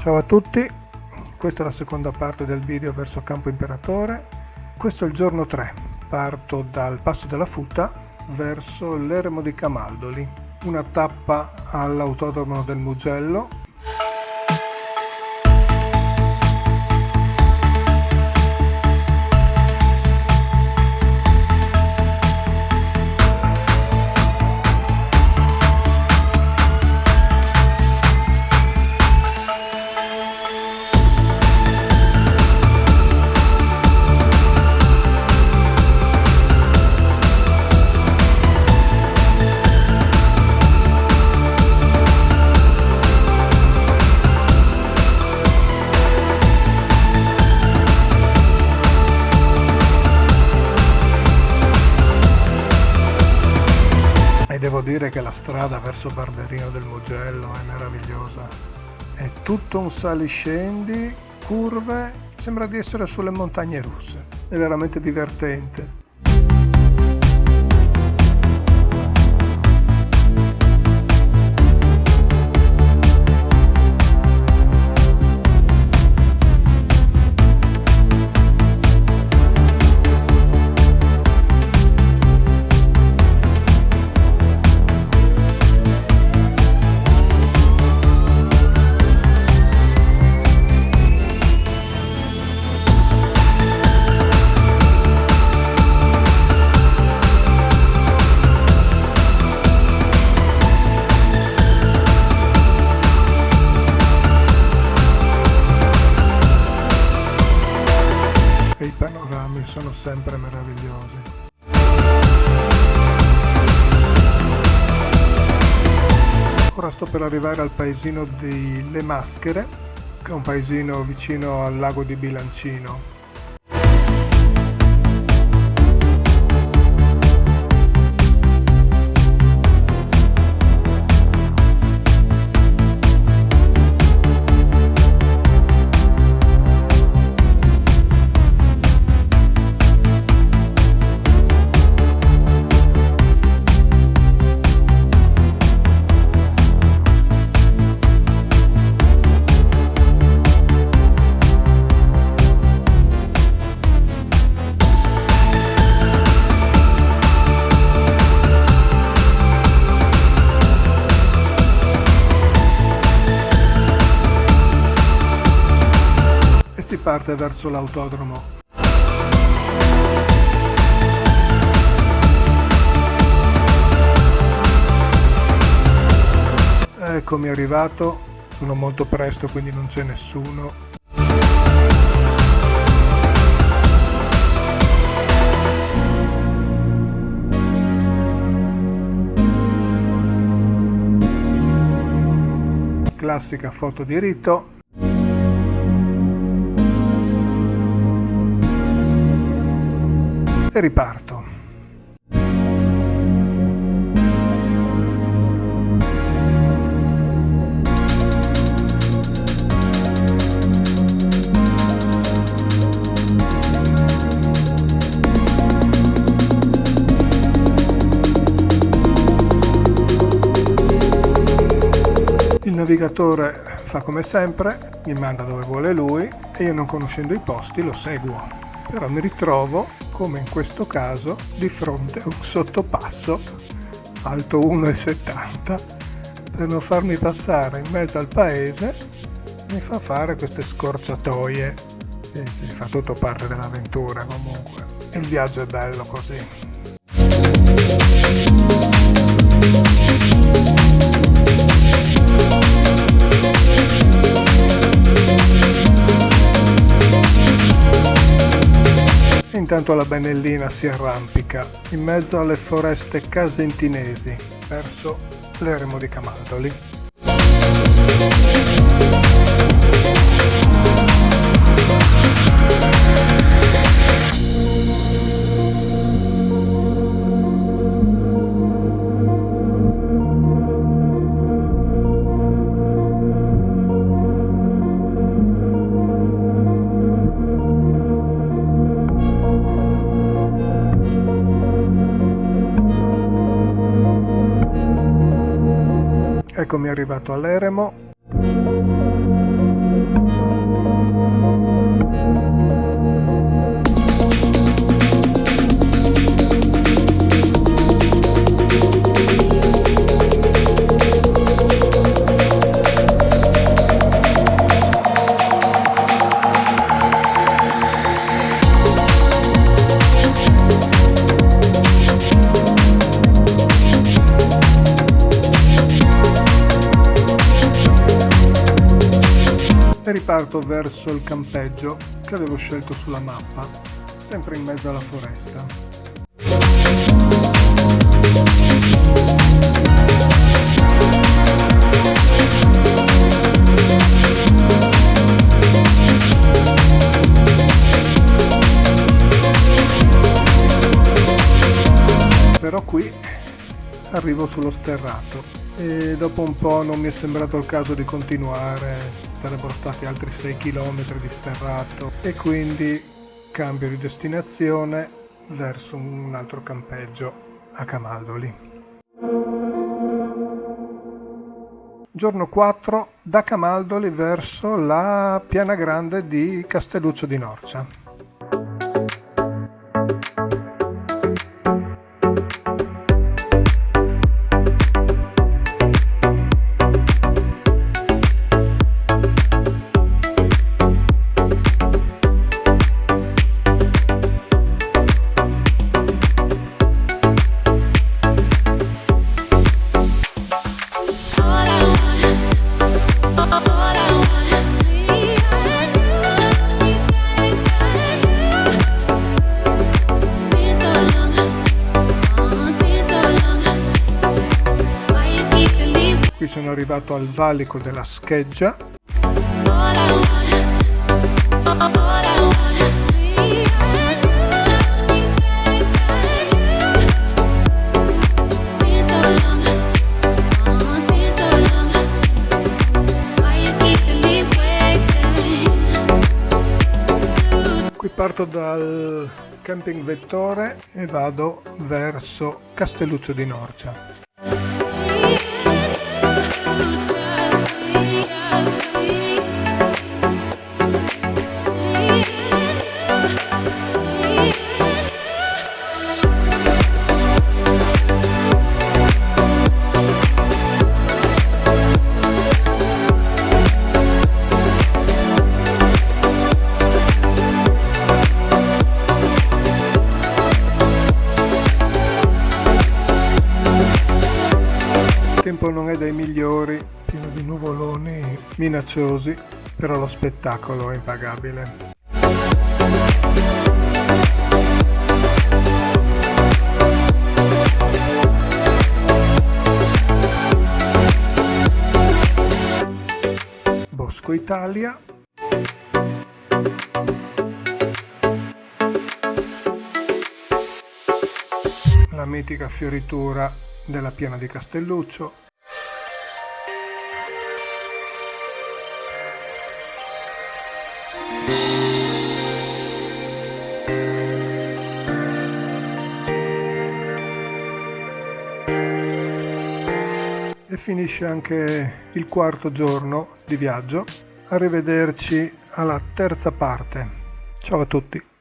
Ciao a tutti, questa è la seconda parte del video verso Campo Imperatore. Questo è il giorno 3, parto dal Passo della Futa verso l'Eremo di Camaldoli, una tappa all'autodromo del Mugello. Devo dire che la strada verso Barberino del Mugello è meravigliosa, è tutto un saliscendi, curve, sembra di essere sulle montagne russe, è veramente divertente. I panorami sono sempre meravigliosi. Ora sto per arrivare al paesino di Le Maschere, che è un paesino vicino al lago di Bilancino. Si parte verso l'autodromo. Eccomi arrivato, sono molto presto quindi non c'è nessuno. Classica foto di rito. E riparto. Il navigatore fa come sempre, mi manda dove vuole lui e io, non conoscendo i posti, lo seguo. Però mi ritrovo, come in questo caso, di fronte a un sottopasso alto 1,70. Per non farmi passare in mezzo al paese mi fa fare queste scorciatoie. Si fa tutto parte dell'avventura comunque. Il viaggio è bello così. Intanto la Benellina si arrampica in mezzo alle foreste casentinesi verso l'Eremo di Camaldoli. Eccomi arrivato all'Eremo. e riparto verso il campeggio che avevo scelto sulla mappa, sempre in mezzo alla foresta. Però qui arrivo sullo sterrato e dopo un po' non mi è sembrato il caso di continuare, sarebbero stati altri 6 km di sterrato e quindi cambio di destinazione verso un altro campeggio a Camaldoli. Giorno 4, da Camaldoli verso la Piana Grande di Castelluccio di Norcia. Qui sono arrivato al valico della Scheggia. Qui parto dal camping Vettore e vado verso Castelluccio di Norcia. Il tempo non è dei migliori, pieno di nuvoloni minacciosi, però lo spettacolo è impagabile. Bosco Italia. La mitica fioritura della Piana di Castelluccio. E finisce anche il quarto giorno di viaggio. Arrivederci alla terza parte. Ciao a tutti.